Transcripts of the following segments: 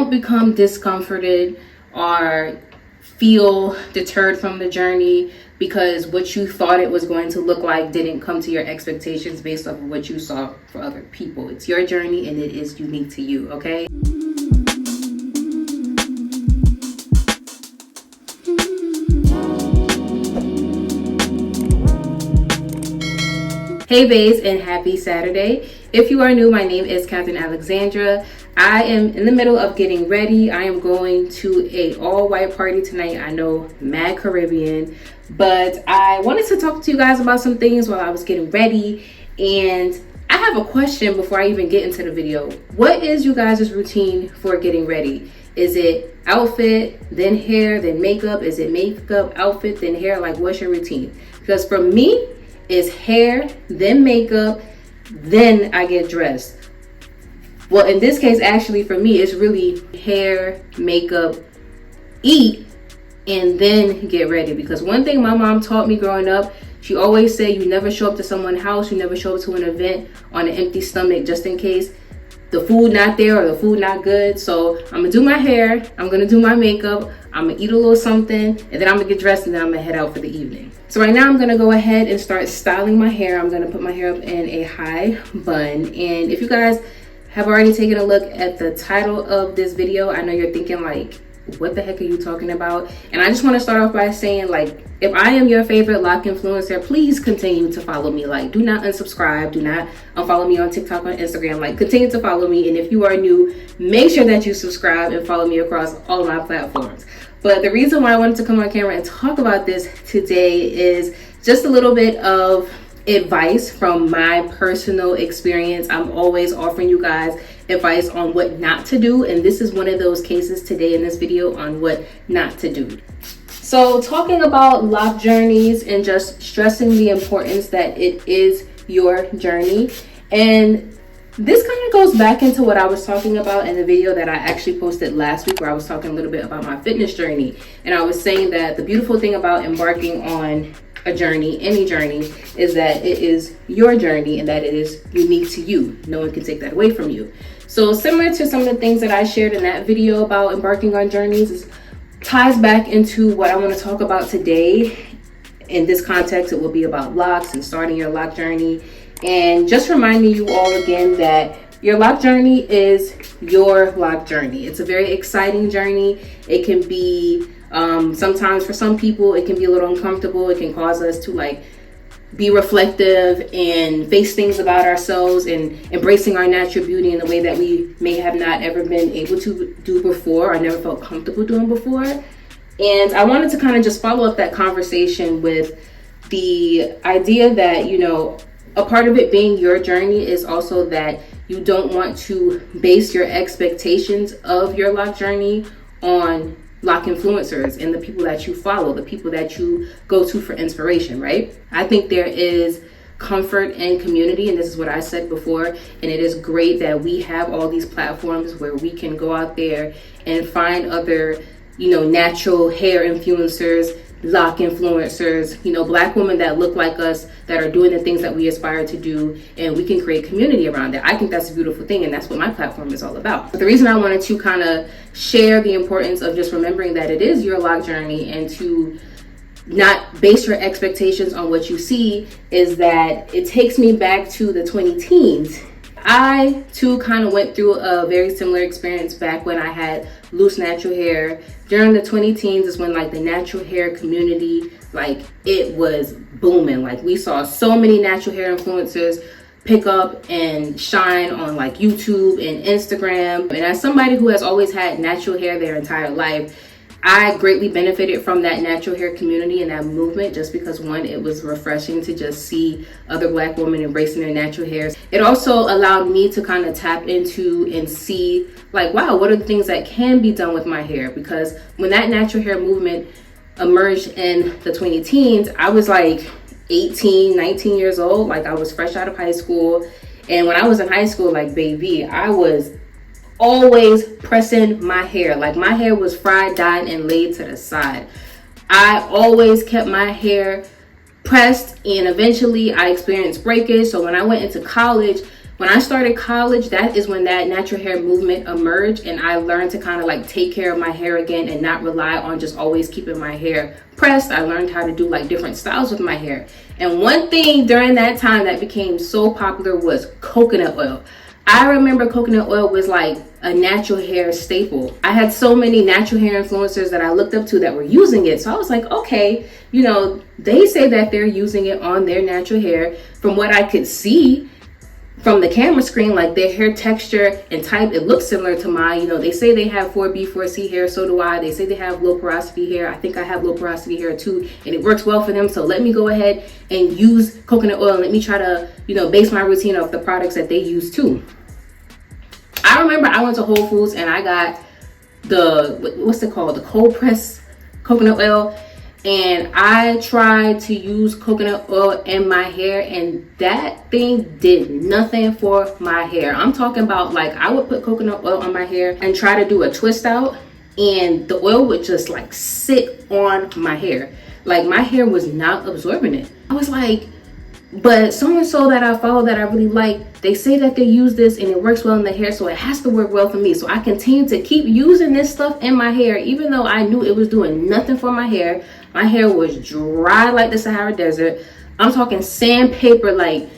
don't become discomforted or feel deterred from the journey because what you thought it was going to look like didn't come to your expectations based off of what you saw for other people. It's your journey and it is unique to you, okay? Hey babes, and happy Saturday. If you are new, my name is Captain Alexandra. I am in the middle of getting ready. I am going to a all-white party tonight. I know, mad Caribbean, but I wanted to talk to you guys about some things while I was getting ready. And I have a question before I even get into the video. What is you guys' routine for getting ready? Is it outfit, then hair, then makeup? Is it makeup, outfit, then hair? Like, what's your routine? Because for me, it's hair, then makeup, then I get dressed. Well, in this case, actually, for me, it's really hair, makeup, eat, and then get ready. Because one thing my mom taught me growing up, she always said, you never show up to someone's house, you never show up to an event on an empty stomach, just in case the food not there or the food not good. So I'm gonna do my hair, I'm gonna do my makeup, I'm gonna eat a little something, and then I'm gonna get dressed, and then I'm gonna head out for the evening. So right now I'm gonna go ahead and start styling my hair. I'm gonna put my hair up in a high bun. And if you guys have already taken a look at the title of this video, I know you're thinking like, what the heck are you talking about? And I just want to start off by saying, like, if I am your favorite loc influencer, please continue to follow me. Like, do not unsubscribe, do not unfollow me on TikTok or Instagram. Like, continue to follow me. And if you are new, make sure that you subscribe and follow me across all of my platforms. But the reason why I wanted to come on camera and talk about this today is just a little bit of advice from my personal experience. I'm always offering you guys advice on what not to do, and this is one of those cases today in this video on what not to do. So talking about loc journeys and just stressing the importance that it is your journey. And this kind of goes back into what I was talking about in the video that I actually posted last week, where I was talking a little bit about my fitness journey. And I was saying that the beautiful thing about embarking on a journey, any journey, is that it is your journey and that it is unique to you. No one can take that away from you. So similar to some of the things that I shared in that video about embarking on journeys, ties back into what I want to talk about today. In this context, it will be about locs and starting your loc journey. And just reminding you all again that your loc journey is your loc journey. It's a very exciting journey. It can be sometimes for some people it can be a little uncomfortable. It can cause us to like be reflective and face things about ourselves and embracing our natural beauty in a way that we may have not ever been able to do before or never felt comfortable doing before. And I wanted to kind of just follow up that conversation with the idea that, you know, a part of it being your journey is also that you don't want to base your expectations of your loc journey on loc influencers and the people that you follow, the people that you go to for inspiration, right? I think there is comfort in community, and this is what I said before, and it is great that we have all these platforms where we can go out there and find other, you know, natural hair influencers, loc influencers, you know, Black women that look like us, that are doing the things that we aspire to do, and we can create community around it. I think that's a beautiful thing, and that's what my platform is all about. But the reason I wanted to kind of share the importance of just remembering that it is your loc journey and to not base your expectations on what you see is that it takes me back to the 20 teens. I too kind of went through a very similar experience back when I had loose natural hair. During the 20 teens is when like the natural hair community, like it was booming. Like we saw so many natural hair influencers pick up and shine on like YouTube and Instagram. And as somebody who has always had natural hair their entire life, I greatly benefited from that natural hair community and that movement just because, one, it was refreshing to just see other Black women embracing their natural hairs. It also allowed me to kind of tap into and see like, wow, what are the things that can be done with my hair? Because when that natural hair movement emerged in the 20 teens, I was like 18, 19 years old. Like I was fresh out of high school. And when I was in high school, like baby, I was always pressing my hair. Like my hair was fried, dyed, and laid to the side. I always kept my hair pressed, and eventually I experienced breakage. So when I went into college, When I started college, that is when that natural hair movement emerged, and I learned to kind of like take care of my hair again and not rely on just always keeping my hair pressed. I learned how to do like different styles with my hair. And one thing during that time that became so popular was coconut oil. I remember coconut oil was like a natural hair staple. I had so many natural hair influencers that I looked up to that were using it. So I was like, okay, you know, they say that they're using it on their natural hair. From what I could see from the camera screen, like their hair texture and type, it looks similar to mine. You know, they say they have 4B, 4C hair, so do I. They say they have low porosity hair. I think I have low porosity hair too, and it works well for them. So let me go ahead and use coconut oil and let me try to, you know, base my routine off the products that they use too. I remember I went to Whole Foods and I got the, what's it called? The cold press coconut oil. And I tried to use coconut oil in my hair, and that thing did nothing for my hair. I'm talking about, like, I would put coconut oil on my hair and try to do a twist out, and the oil would just like sit on my hair. Like, my hair was not absorbing it. I was like, but so-and-so that I follow that I really like, they say that they use this and it works well in the hair, so it has to work well for me. So I continued to keep using this stuff in my hair, even though I knew it was doing nothing for my hair. My hair was dry like the Sahara Desert. I'm talking sandpaper, like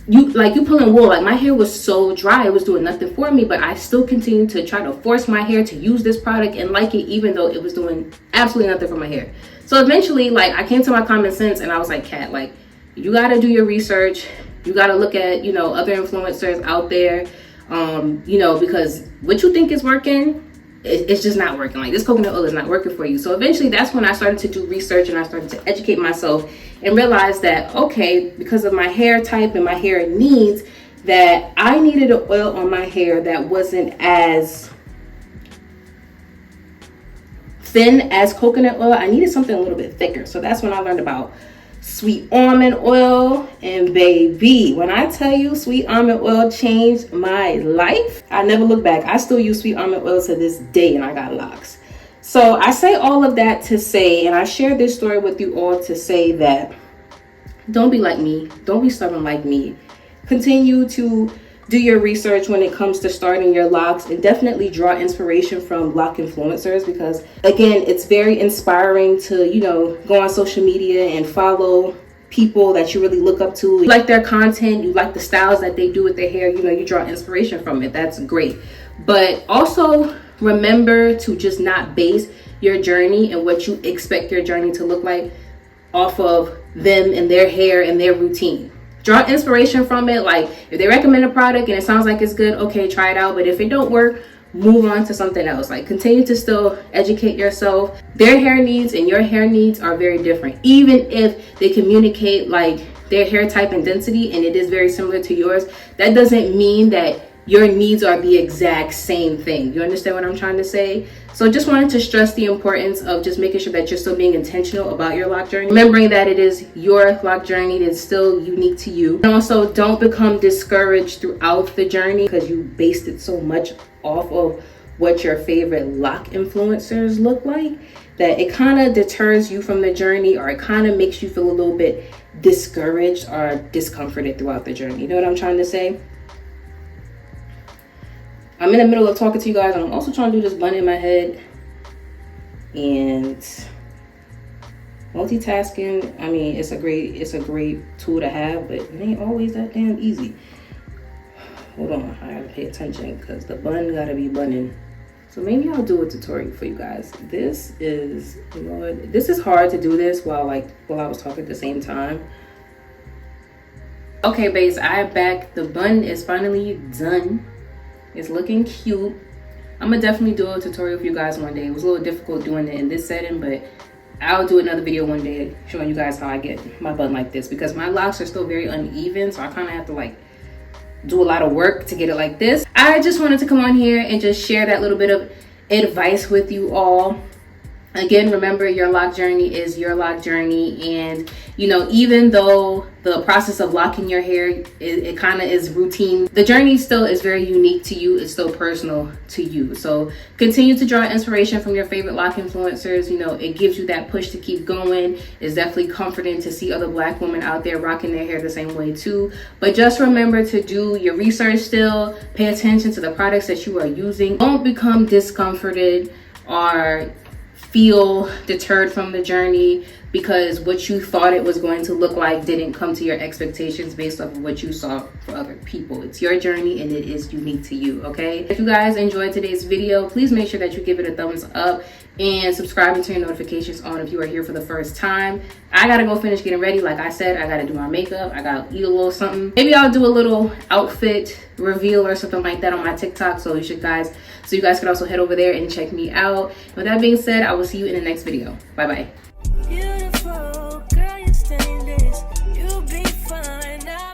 you pulling wool. Like, my hair was so dry, it was doing nothing for me, but I still continued to try to force my hair to use this product and like it, even though it was doing absolutely nothing for my hair. So eventually, like, I came to my common sense and I was like, Kat, like, you got to do your research. You got to look at, you know, other influencers out there, you know, because what you think is working, it's just not working. Like, this coconut oil is not working for you. So eventually that's when I started to do research and I started to educate myself and realize that, okay, because of my hair type and my hair needs, that I needed an oil on my hair that wasn't as thin as coconut oil. I needed something a little bit thicker. So that's when I learned about sweet almond oil. And baby, when I tell you sweet almond oil changed my life, I never look back. I still use sweet almond oil to this day, and I got locks. So I say all of that to say, and I share this story with you all to say that don't be like me. Don't be stubborn like me. Continue to do your research when it comes to starting your locks, and definitely draw inspiration from loc influencers, because again, it's very inspiring to, you know, go on social media and follow people that you really look up to. You like their content, you like the styles that they do with their hair, you know, you draw inspiration from it. That's great. But also remember to just not base your journey and what you expect your journey to look like off of them and their hair and their routine. Draw inspiration from it. Like, if they recommend a product and it sounds like it's good, okay, try it out. But if it don't work, move on to something else. Like, continue to still educate yourself. Their hair needs and your hair needs are very different. Even if they communicate like their hair type and density and it is very similar to yours, that doesn't mean that your needs are the exact same thing. You understand what I'm trying to say? So just wanted to stress the importance of just making sure that you're still being intentional about your loc journey. Remembering that it is your loc journey, it is still unique to you. And also, don't become discouraged throughout the journey because you based it so much off of what your favorite loc influencers look like, that it kind of deters you from the journey, or it kind of makes you feel a little bit discouraged or discomforted throughout the journey. You know what I'm trying to say? I'm in the middle of talking to you guys, and I'm also trying to do this bun in my head. And multitasking, I mean, it's a great tool to have, but it ain't always that damn easy. Hold on, I gotta pay attention because the bun gotta be bunning. So maybe I'll do a tutorial for you guys. This is, Lord, this is hard to do this while I was talking at the same time. Okay, babes, I'm back. The bun is finally done. It's looking cute. I'm gonna definitely do a tutorial for you guys one day. It was a little difficult doing it in this setting, but I'll do another video one day showing you guys how I get my bun like this, because my locks are still very uneven, so I kind of have to like do a lot of work to get it like this. I just wanted to come on here and just share that little bit of advice with you all. Again, remember, your lock journey is your lock journey. And, you know, even though the process of locking your hair, it kind of is routine, the journey still is very unique to you. It's still personal to you. So continue to draw inspiration from your favorite lock influencers. You know, it gives you that push to keep going. It's definitely comforting to see other Black women out there rocking their hair the same way too. But just remember to do your research still. Pay attention to the products that you are using. Don't become discomforted or feel deterred from the journey because what you thought it was going to look like didn't come to your expectations based off of what you saw for other people. It's your journey and it is unique to you, okay? If you guys enjoyed today's video, please make sure that you give it a thumbs up and subscribe and turn your notifications on if you are here for the first time. I gotta go finish getting ready. Like I said, I gotta do my makeup. I gotta eat a little something. Maybe I'll do a little outfit reveal or something like that on my TikTok. So you guys can also head over there and check me out. With that being said, I will see you in the next video. Bye bye.